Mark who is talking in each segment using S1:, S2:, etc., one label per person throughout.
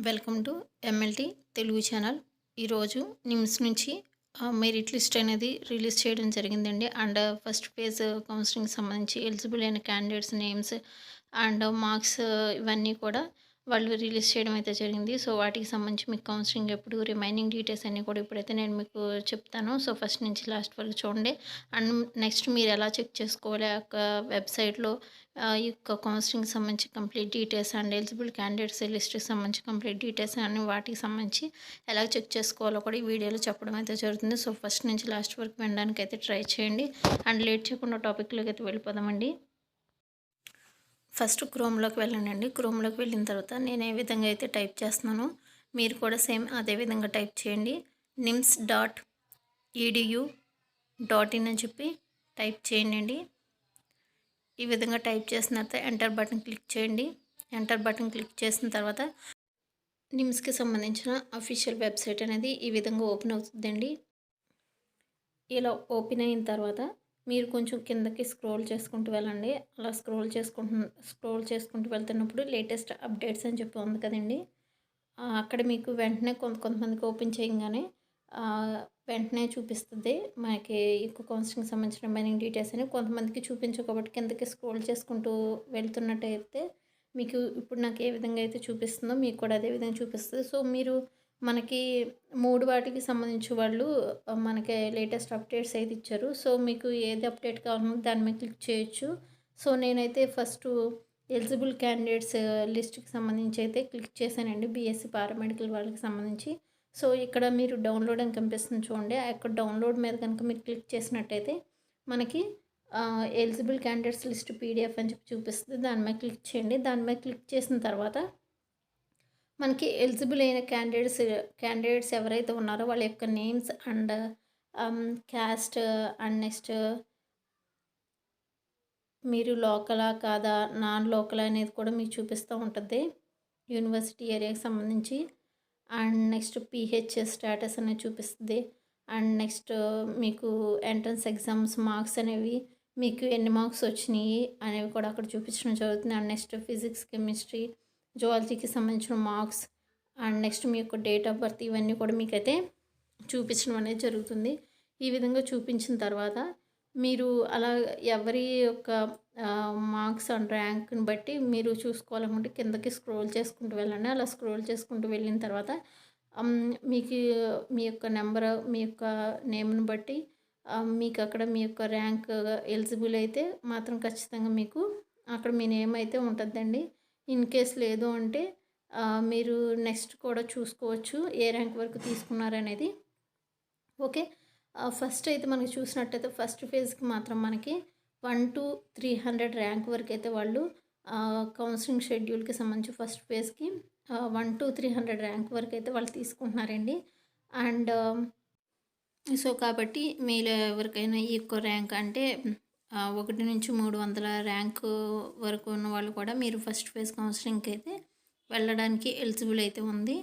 S1: Welcome to MLT Telugu channel. ఈరోజు నిమ్స్ నుంచి merit list అనేది రిలీజ్ చేయడం జరిగిందండి. అండ్ ఫస్ట్ ఫేజ్ కౌన్సిలింగ్ సంబంధించి ఎలిజిబుల్ అయిన క్యాండిడేట్స్ నేమ్స్ అండ్ మార్క్స్ ఇవన్నీ కూడా వాళ్ళు రిలీజ్ చేయడం అయితే జరిగింది. సో వాటికి సంబంధించి మీకు కౌన్సిలింగ్ ఎప్పుడు రిమైనింగ్ డీటెయిల్స్ అన్నీ కూడా ఇప్పుడైతే నేను మీకు చెప్తాను. సో ఫస్ట్ నుంచి లాస్ట్ వరకు చూడండి. అండ్ నెక్స్ట్ మీరు ఎలా చెక్ చేసుకోవాలి ఆ యొక్క వెబ్సైట్లో ఈ యొక్క కౌన్సిలింగ్కి సంబంధించి complete details and eligible candidates లిస్ట్కి సంబంధించి కంప్లీట్ డీటెయిల్స్ అన్ని వాటికి సంబంధించి ఎలా చెక్ చేసుకోవాలో కూడా ఈ వీడియోలో చెప్పడం అయితే జరుగుతుంది. సో ఫస్ట్ నుంచి లాస్ట్ వరకు వినడానికి అయితే ట్రై చేయండి. అండ్ లేట్ చేయకుండా టాపిక్లోకి అయితే వెళ్ళిపోదామండి. ఫస్ట్ క్రోమ్లోకి వెళ్ళండి. క్రోమ్లోకి వెళ్ళిన తర్వాత నేను ఏ విధంగా అయితే టైప్ చేస్తున్నానో మీరు కూడా సేమ్ అదే విధంగా టైప్ చేయండి. nims.edu.in అని చెప్పి టైప్ చేయండి. ఈ విధంగా టైప్ చేసిన తర్వాత ఎంటర్ బటన్ క్లిక్ చేయండి. ఎంటర్ బటన్ క్లిక్ చేసిన తర్వాత నిమ్స్కి సంబంధించిన అఫీషియల్ వెబ్సైట్ అనేది ఈ విధంగా ఓపెన్ అవుతుందండి. ఇలా ఓపెన్ అయిన తర్వాత మీరు కొంచెం కిందకి స్క్రోల్ చేసుకుంటూ వెళ్ళండి. అలా స్క్రోల్ చేసుకుంటూ వెళ్తున్నప్పుడు లేటెస్ట్ అప్డేట్స్ అని చెప్పి ఉంది కదండి. అక్కడ మీకు వెంటనే కొంతమందికి ఓపెన్ చేయగానే వెంటనే చూపిస్తుంది మనకి ఎక్కువ కౌన్సిలింగ్ సంబంధించిన రిమైనింగ్ డీటెయిల్స్ అని. కొంతమందికి చూపించకపోతే కిందకి స్క్రోల్ చేసుకుంటూ వెళ్తున్నట్టయితే మీకు ఇప్పుడు నాకు ఏ విధంగా అయితే చూపిస్తుందో మీకు కూడా అదే విధంగా చూపిస్తుంది. సో మీరు మనకి 3 వాటికి సంబంధించి వాళ్ళు మనకి లేటెస్ట్ అప్డేట్స్ అయితే ఇచ్చారు. సో మీకు ఏది అప్డేట్ కావాలన్నా దాని మీద క్లిక్ చేయొచ్చు. సో నేనైతే ఫస్ట్ ఎలిజిబుల్ క్యాండిడేట్స్ లిస్ట్కి సంబంధించి అయితే క్లిక్ చేశానండి. బీఎస్సీ పారామెడికల్ వాళ్ళకి సంబంధించి. సో ఇక్కడ మీరు డౌన్లోడ్ అని కనిపిస్తుంది చూడండి. అక్కడ డౌన్లోడ్ మీద కనుక మీరు క్లిక్ చేసినట్టయితే మనకి ఎలిజిబుల్ క్యాండిడేట్స్ లిస్ట్ పీడిఎఫ్ అని చెప్పి చూపిస్తుంది. దాని మీద క్లిక్ చేయండి. దాని మీద క్లిక్ చేసిన తర్వాత మనకి ఎలిజిబుల్ అయిన క్యాండిడేట్స్ ఎవరైతే ఉన్నారో వాళ్ళ యొక్క names and caste and next మీరు లోకలా కాదా నాన్ లోకల్ అనేది కూడా మీకు చూపిస్తూ ఉంటుంది యూనివర్సిటీ ఏరియాకి సంబంధించి. అండ్ నెక్స్ట్ పిహెచ్ స్టేటస్ అనేది చూపిస్తుంది. అండ్ నెక్స్ట్ మీకు ఎంట్రన్స్ ఎగ్జామ్స్ మార్క్స్ అనేవి మీకు ఎన్ని మార్క్స్ వచ్చినాయి అనేవి కూడా అక్కడ చూపించడం జరుగుతుంది. అండ్ నెక్స్ట్ ఫిజిక్స్ కెమిస్ట్రీ జువాలజీకి సంబంధించిన మార్క్స్ అండ్ నెక్స్ట్ మీ యొక్క డేట్ ఆఫ్ బర్త్ ఇవన్నీ కూడా మీకైతే చూపించడం అనేది జరుగుతుంది. ఈ విధంగా చూపించిన తర్వాత మీరు అలా ఎవరి యొక్క మార్క్స్ అండ్ ర్యాంక్ని బట్టి మీరు చూసుకోవాలనుకుంటే కిందకి స్క్రోల్ చేసుకుంటూ వెళ్ళండి. అలా స్క్రోల్ చేసుకుంటూ వెళ్ళిన తర్వాత మీకు మీ యొక్క నెంబర్ మీ యొక్క నేమ్ని బట్టి మీకు అక్కడ మీ యొక్క ర్యాంక్ ఎలిజిబుల్ అయితే మాత్రం ఖచ్చితంగా మీకు అక్కడ మీ నేమ్ అయితే ఉంటుందండి. ఇన్ కేస్ లేదు అంటే మీరు నెక్స్ట్ కూడా చూసుకోవచ్చు ఏ ర్యాంక్ వరకు తీసుకున్నారనేది. ఓకే, ఫస్ట్ అయితే మనకి చూసినట్టయితే ఫస్ట్ ఫేజ్కి మాత్రం మనకి 1 to 300 ర్యాంక్ వరకు అయితే వాళ్ళు కౌన్సిలింగ్ షెడ్యూల్కి సంబంధించి ఫస్ట్ ఫేజ్కి 1 to 300 ర్యాంక్ వరకు అయితే వాళ్ళు తీసుకుంటున్నారండి. అండ్ సో కాబట్టి మీలో ఎవరికైనా ఎక్కువ ర్యాంక్ అంటే 1 నుంచి 300 ర్యాంకు వరకు ఉన్న వాళ్ళు కూడా మీరు ఫస్ట్ ఫేజ్ కౌన్సిలింగ్కి అయితే వెళ్ళడానికి ఎలిజిబుల్ అయితే ఉంది.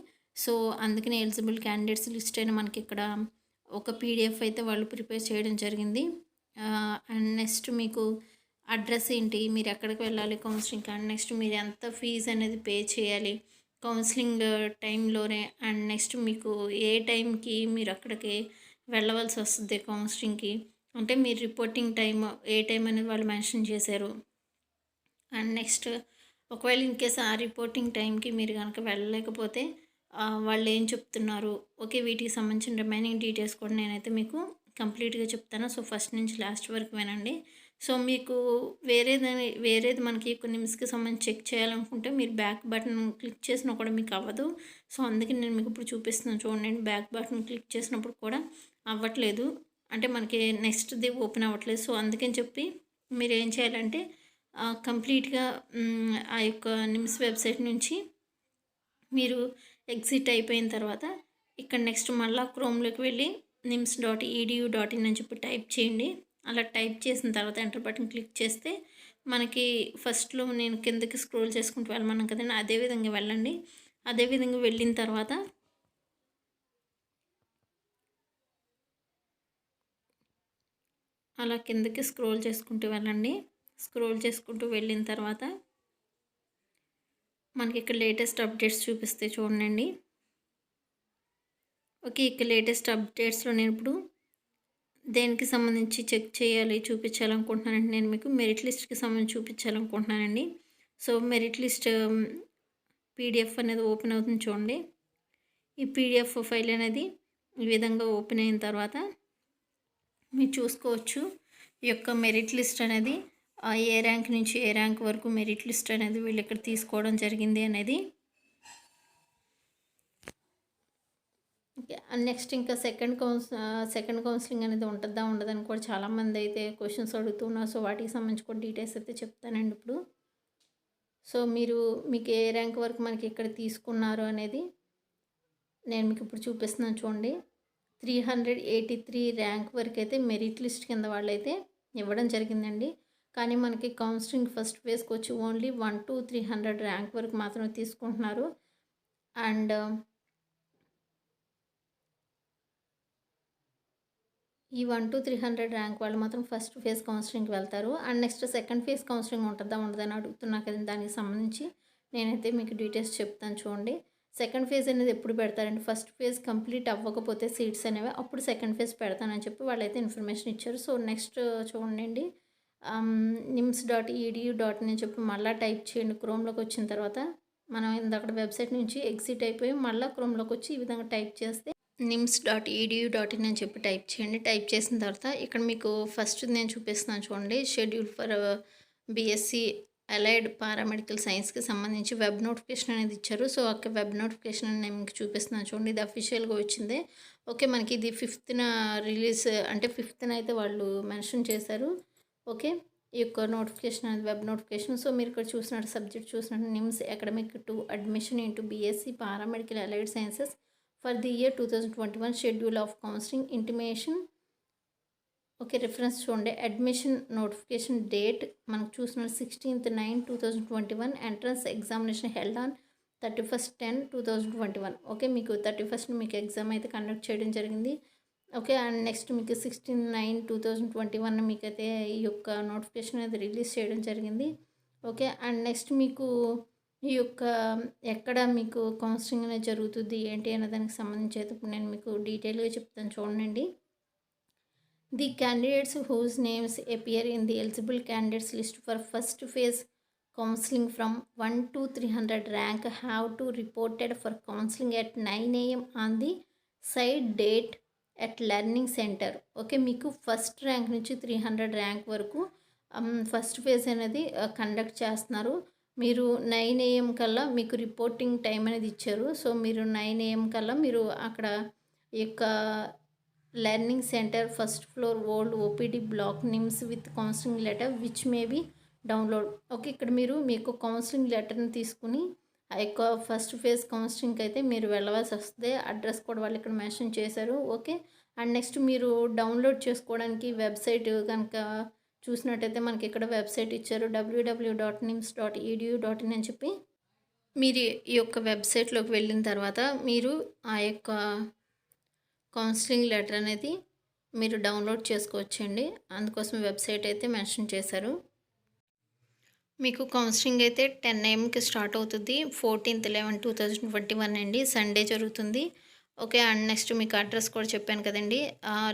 S1: సో అందుకని ఎలిజిబుల్ క్యాండిడేట్స్ లిస్ట్ అయినా మనకి ఇక్కడ ఒక పీడిఎఫ్ అయితే వాళ్ళు ప్రిపేర్ చేయడం జరిగింది. అండ్ నెక్స్ట్ మీకు అడ్రస్ ఏంటి, మీరు ఎక్కడికి వెళ్ళాలి కౌన్సిలింగ్కి, అండ్ నెక్స్ట్ మీరు ఎంత ఫీజు అనేది పే చేయాలి కౌన్సిలింగ్ టైంలోనే, అండ్ నెక్స్ట్ మీకు ఏ టైంకి మీరు అక్కడికి వెళ్ళవలసి వస్తుంది కౌన్సిలింగ్కి అంటే మీరు రిపోర్టింగ్ టైం ఏ టైం అనేది వాళ్ళు మెన్షన్ చేశారు. అండ్ నెక్స్ట్ ఒకవేళ ఇన్ కేస్ ఆ రిపోర్టింగ్ టైంకి మీరు కనుక వెళ్ళలేకపోతే వాళ్ళు ఏం చెప్తున్నారు, ఓకే వీటికి సంబంధించిన రిమైనింగ్ డీటెయిల్స్ కూడా నేనైతే మీకు కంప్లీట్గా చెప్తాను. సో ఫస్ట్ నుంచి లాస్ట్ వరకు వినండి. సో మీకు వేరేది మనకి కొన్ని నిమిషాలకి సంబంధించి చెక్ చేయాలనుకుంటే మీరు బ్యాక్ బటన్ క్లిక్ చేసినా కూడా మీకు అవ్వదు. సో అందుకని నేను మీకు ఇప్పుడు చూపిస్తున్నాను చూడండి. బ్యాక్ బటన్ క్లిక్ చేసినప్పుడు కూడా అవ్వట్లేదు, అంటే మనకి నెక్స్ట్ది ఓపెన్ అవ్వట్లేదు. సో అందుకని చెప్పి మీరు ఏం చేయాలంటే కంప్లీట్గా ఆ యొక్క నిమ్స్ వెబ్సైట్ నుంచి మీరు ఎగ్జిట్ అయిపోయిన తర్వాత ఇక్కడ నెక్స్ట్ మళ్ళీ క్రోమ్లోకి వెళ్ళి nims.edu.in అని చెప్పి టైప్ చేయండి. అలా టైప్ చేసిన తర్వాత ఎంటర్ బటన్ క్లిక్ చేస్తే మనకి ఫస్ట్లో నేను కిందకి స్క్రోల్ చేసుకుంటూ వెళ్ళమన్నాను కదండి, అదేవిధంగా వెళ్ళండి. అదేవిధంగా వెళ్ళిన తర్వాత అలా కిందకి స్క్రోల్ చేసుకుంటూ వెళ్ళండి. స్క్రోల్ చేసుకుంటూ వెళ్ళిన తర్వాత మనకి ఇక్కడ లేటెస్ట్ అప్డేట్స్ చూపిస్తే చూడండి. ఓకే, ఇక్కడ లేటెస్ట్ అప్డేట్స్లో నేను ఇప్పుడు దేనికి సంబంధించి చెక్ చేయాలి చూపించాలనుకుంటున్నానంటే నేను మీకు మెరిట్ లిస్ట్కి సంబంధించి చూపించాలనుకుంటున్నానండి. సో మెరిట్ లిస్ట్ పీడిఎఫ్ అనేది ఓపెన్ అవుతుంది చూడండి. ఈ పీడిఎఫ్ ఫైల్ అనేది ఈ విధంగా ఓపెన్ అయిన తర్వాత మీరు చూసుకోవచ్చు ఈ యొక్క మెరిట్ లిస్ట్ అనేది ఏ ర్యాంక్ నుంచి ఏ ర్యాంక్ వరకు మెరిట్ లిస్ట్ అనేది వీళ్ళు ఇక్కడ తీసుకోవడం జరిగింది అనేది. ఓకే, నెక్స్ట్ ఇంకా సెకండ్ కౌన్సిలింగ్ అనేది ఉంటుందా ఉండదని కూడా చాలామంది అయితే క్వశ్చన్స్ అడుగుతున్నారు. సో వాటికి సంబంధించి కూడా డీటెయిల్స్ అయితే చెప్తానండి ఇప్పుడు. సో మీకు ఏ ర్యాంక్ వరకు మనకి ఇక్కడ తీసుకున్నారు అనేది నేను మీకు ఇప్పుడు చూపిస్తున్నాను చూడండి. 383 ర్యాంక్ వరకు అయితే మెరిట్ లిస్ట్ కింద వాళ్ళైతే ఇవ్వడం జరిగిందండి. కానీ మనకి కౌన్సిలింగ్ ఫస్ట్ ఫేజ్కి వచ్చి ఓన్లీ 1 to 300 ర్యాంక్ వరకు మాత్రమే తీసుకుంటున్నారు. అండ్ ఈ 1 to 300 ర్యాంక్ వాళ్ళు మాత్రం ఫస్ట్ ఫేజ్ కౌన్సిలింగ్కి వెళ్తారు. And next second phase counselling ఉంటుందా ఉండదని అడుగుతున్నా కదా, దానికి సంబంధించి నేనైతే మీకు డీటెయిల్స్ చెప్తాను చూడండి. సెకండ్ ఫేజ్ అనేది ఎప్పుడు పెడతారంటే ఫస్ట్ ఫేజ్ కంప్లీట్ అవ్వకపోతే సీట్స్ అనేవి అప్పుడు సెకండ్ ఫేజ్ పెడతానని చెప్పి వాళ్ళైతే ఇన్ఫర్మేషన్ ఇచ్చారు. సో నెక్స్ట్ చూడండి, nims.edu.in అని చెప్పి మళ్ళీ టైప్ చేయండి. క్రోమ్లోకి వచ్చిన తర్వాత మనం ఇందాక వెబ్సైట్ నుంచి ఎగ్జిట్ అయిపోయి మళ్ళీ క్రోమ్లోకి వచ్చి ఈ విధంగా టైప్ చేస్తే nims.edu.in అని చెప్పి టైప్ చేయండి. టైప్ చేసిన తర్వాత ఇక్కడ మీకు ఫస్ట్ నేను చూపిస్తున్నాను చూడండి. Schedule for BSc allied paramedical సైన్స్కి సంబంధించి వెబ్ నోటిఫికేషన్ అనేది ఇచ్చారు. సో ఆ వెబ్ నోటిఫికేషన్ నేను మీకు చూపిస్తున్నాను చూడండి. ఇది అఫీషియల్గా వచ్చింది. ఓకే, మనకి ఇది 5th రిలీజ్ అంటే 5th అయితే వాళ్ళు మెన్షన్ చేశారు. ఓకే, ఈ యొక్క నోటిఫికేషన్ అనేది వెబ్ నోటిఫికేషన్. సో మీరు ఇక్కడ చూసినట్టు సబ్జెక్ట్ చూసినట్టు NIMS academic to admission into BSc paramedical allied sciences for the year 2021 schedule of counselling intimation. Okay, reference చూడండి. అడ్మిషన్ నోటిఫికేషన్ డేట్ మనకు చూసిన 16/9/2021. Entrance examination held on 31/10/2021. Okay, మీకు 31st మీకు ఎగ్జామ్ అయితే కండక్ట్ చేయడం జరిగింది. ఓకే, అండ్ నెక్స్ట్ మీకు 16/9/2021 మీకైతే ఈ యొక్క నోటిఫికేషన్ అనేది రిలీజ్ చేయడం జరిగింది. ఓకే, అండ్ నెక్స్ట్ మీకు ఈ యొక్క ఎక్కడ మీకు కౌన్సిలింగ్ అనేది జరుగుతుంది ఏంటి అనే దానికి సంబంధించి అయితే ఇప్పుడు నేను మీకు డీటెయిల్గా చెప్తాను చూడండి. The candidates whose names appear in the eligible candidates list for first phase counseling from 1 to 300 rank have to reported for counseling at 9 AM on the side date at learning center. Okay, మీకు first rank నుంచి 300 rank వరకు first phase అనేది conduct చేస్తున్నారు. మీరు 9 AM కల్లా మీకు reporting time అనేది ఇచ్చారు. సో మీరు 9 AM కల్లా మీరు అక్కడ ఈ యొక్క learning centre first floor old OPD block NIMS with counselling letter which may be download. Okay, ఇక్కడ మీరు మీకు కౌన్సిలింగ్ లెటర్ని తీసుకుని ఆ యొక్క ఫస్ట్ ఫేజ్ కౌన్సిలింగ్కి అయితే మీరు వెళ్ళవలసి వస్తుంది. అడ్రస్ కూడా వాళ్ళు ఇక్కడ మెన్షన్ చేశారు. ఓకే, అండ్ నెక్స్ట్ మీరు డౌన్లోడ్ చేసుకోవడానికి వెబ్సైట్ కనుక చూసినట్టయితే మనకి ఇక్కడ వెబ్సైట్ ఇచ్చారు www.nims.edu.in అని చెప్పి. మీరు ఈ యొక్క వెబ్సైట్లోకి వెళ్ళిన తర్వాత మీరు ఆ యొక్క కౌన్సిలింగ్ లెటర్ అనేది మీరు డౌన్లోడ్ చేసుకోవచ్చండి. అందుకోసం వెబ్సైట్ అయితే మెన్షన్ చేశారు. మీకు కౌన్సిలింగ్ అయితే 10 AMకి స్టార్ట్ అవుతుంది. 14th 11/2021 అండి, సండే జరుగుతుంది. ఓకే, అండ్ నెక్స్ట్ మీకు అడ్రస్ కూడా చెప్పాను కదండి,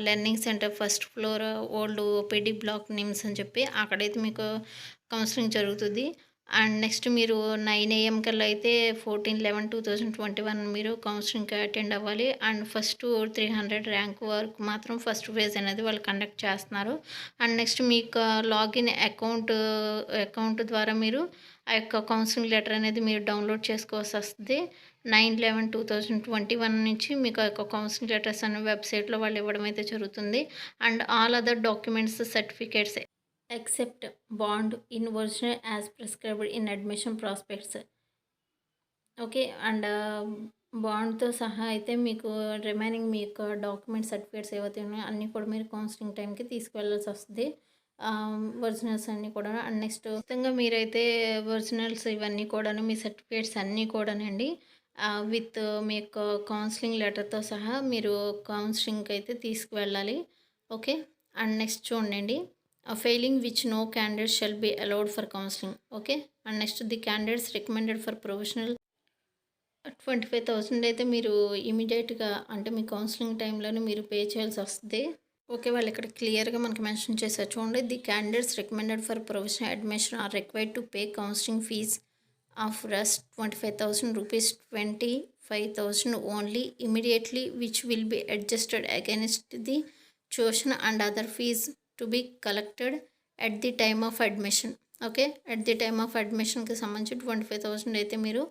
S1: learning centre first floor old OPD block NIMS అని చెప్పి అక్కడైతే మీకు కౌన్సిలింగ్ జరుగుతుంది. అండ్ నెక్స్ట్ మీరు 9 AM కల్లా అయితే 14/11/2021 మీరు కౌన్సిలింగ్కి అటెండ్ అవ్వాలి. అండ్ ఫస్ట్ 300 ర్యాంక్ వరకు మాత్రం ఫస్ట్ ఫేజ్ అనేది వాళ్ళు కండక్ట్ చేస్తున్నారు. అండ్ నెక్స్ట్ మీకు లాగిన్ అకౌంట్ ద్వారా మీరు ఆ యొక్క కౌన్సిలింగ్ లెటర్ అనేది మీరు డౌన్లోడ్ చేసుకోవాల్సి వస్తుంది. 9/11/2021 నుంచి మీకు ఆ యొక్క కౌన్సిలింగ్ లెటర్స్ అనే వెబ్సైట్లో వాళ్ళు ఇవ్వడం అయితే జరుగుతుంది. And all other documents certificates except bond in original as prescribed in admission prospects. Okay, and బాండ్తో సహా అయితే మీకు రిమైనింగ్ మీ యొక్క డాక్యుమెంట్ సర్టిఫికేట్స్ ఏవైతే ఉన్నాయో అన్నీ కూడా మీరు కౌన్సిలింగ్ టైంకి తీసుకువెళ్ళాల్సి వస్తుంది. ఒరిజినల్స్ అన్నీ కూడా. అండ్ నెక్స్ట్ ఖచ్చితంగా మీరైతే ఒరిజినల్స్ ఇవన్నీ కూడాను మీ సర్టిఫికేట్స్ అన్నీ కూడానండి విత్ మీ యొక్క కౌన్సిలింగ్ లెటర్తో సహా మీరు కౌన్సిలింగ్కి అయితే తీసుకువెళ్ళాలి. ఓకే, అండ్ నెక్స్ట్ చూడండి, failing which no candidate shall be allowed for counselling. Okay. And next the candidates recommended for professional 25,000 అయితే మీరు ఇమీడియట్గా అంటే మీ కౌన్సిలింగ్ టైంలోనే మీరు పే చేయాల్సి వస్తుంది. ఓకే. వాళ్ళు ఇక్కడ క్లియర్గా మనకి మెన్షన్ చేశారు చూడండి. The candidates recommended for professional admission are required to pay counselling fee of Rs 25,000 rupees 25,000 only immediately which will be adjusted against the tuition and other fee to be collected at the time of admission. Okay. At the time of అడ్మిషన్కి సంబంధించి 25,000 అయితే మీరు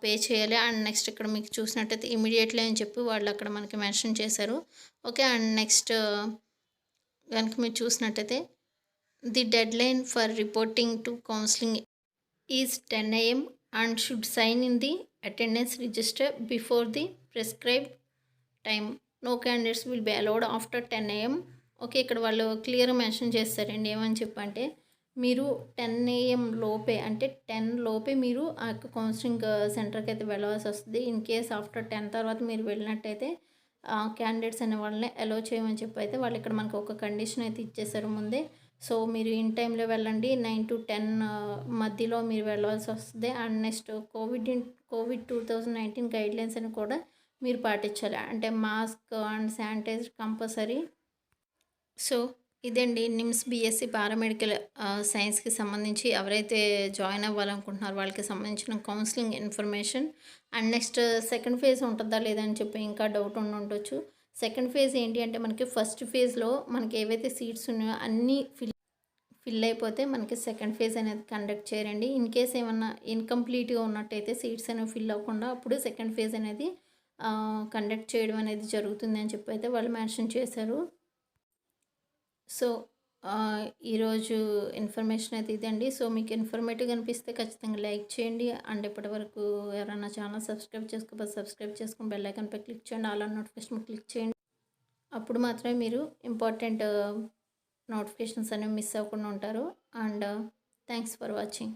S1: pay చేయాలి. And next ఇక్కడ మీకు చూసినట్టయితే immediately అని చెప్పి వాళ్ళు అక్కడ మనకి మెన్షన్ చేశారు. ఓకే. అండ్ నెక్స్ట్ కనుక మీరు చూసినట్టయితే the deadline for reporting to counselling is 10 AM and should sign in the attendance register before the prescribed time. No candidates will be allowed after 10 AM. Okay. ఇక్కడ వాళ్ళు క్లియర్గా mention చేస్తారండి ఏమని చెప్పంటే మీరు 10 AM లోపే అంటే 10 లోపే మీరు ఆ యొక్క కౌన్సిలింగ్ సెంటర్కి అయితే వెళ్ళవలసి వస్తుంది. ఇన్ కేస్ ఆఫ్టర్ 10 తర్వాత మీరు వెళ్ళినట్టయితే క్యాండిడేట్స్ అనే వాళ్ళని అలో చేయమని చెప్పి అయితే వాళ్ళు ఇక్కడ మనకు ఒక కండిషన్ అయితే ఇచ్చేసారు ముందే. సో మీరు ఇన్ టైంలో వెళ్ళండి. 9 to 10 మధ్యలో మీరు వెళ్ళవలసి వస్తుంది. అండ్ నెక్స్ట్ కోవిడ్ 2019 గైడ్లైన్స్ అని కూడా మీరు పాటించాలి. అంటే mask and sanitiser compulsory. So ఇదండి నిమ్స్ బీఎస్సీ పారామెడికల్ సైన్స్కి సంబంధించి ఎవరైతే జాయిన్ అవ్వాలనుకుంటున్నారో వాళ్ళకి సంబంధించిన counselling information. And next second phase ఉంటుందా లేదని చెప్పి ఇంకా డౌట్ ఉండొచ్చు. సెకండ్ ఫేజ్ ఏంటి అంటే మనకి ఫస్ట్ ఫేజ్లో మనకి ఏవైతే సీట్స్ ఉన్నాయో అన్నీ ఫిల్ అయిపోతే మనకి సెకండ్ ఫేజ్ అనేది కండక్ట్ చేయరండి. ఇన్ కేస్ ఏమన్నా ఇన్కంప్లీట్గా ఉన్నట్టయితే సీట్స్ అనేవి ఫిల్ అవ్వకుండా అప్పుడు సెకండ్ ఫేజ్ అనేది కండక్ట్ చేయడం అనేది జరుగుతుంది అని చెప్పి అయితే వాళ్ళు మెన్షన్ చేశారు. సో ఈరోజు ఇన్ఫర్మేషన్ అయితే ఇదండి. సో మీకు ఇన్ఫర్మేటివ్గా అనిపిస్తే ఖచ్చితంగా లైక్ చేయండి. అండ్ ఇప్పటివరకు ఎవరైనా ఛానల్ సబ్స్క్రైబ్ చేసుకోకపోతే సబ్స్క్రైబ్ చేసుకుని బెల్ ఐకాన్పై క్లిక్ చేయండి. ఆల్ ఆన్ నోటిఫికేషన్ క్లిక్ చేయండి. అప్పుడు మాత్రమే మీరు ఇంపార్టెంట్ నోటిఫికేషన్స్ అనేవి మిస్ అవ్వకుండా ఉంటారు. And thanks for watching.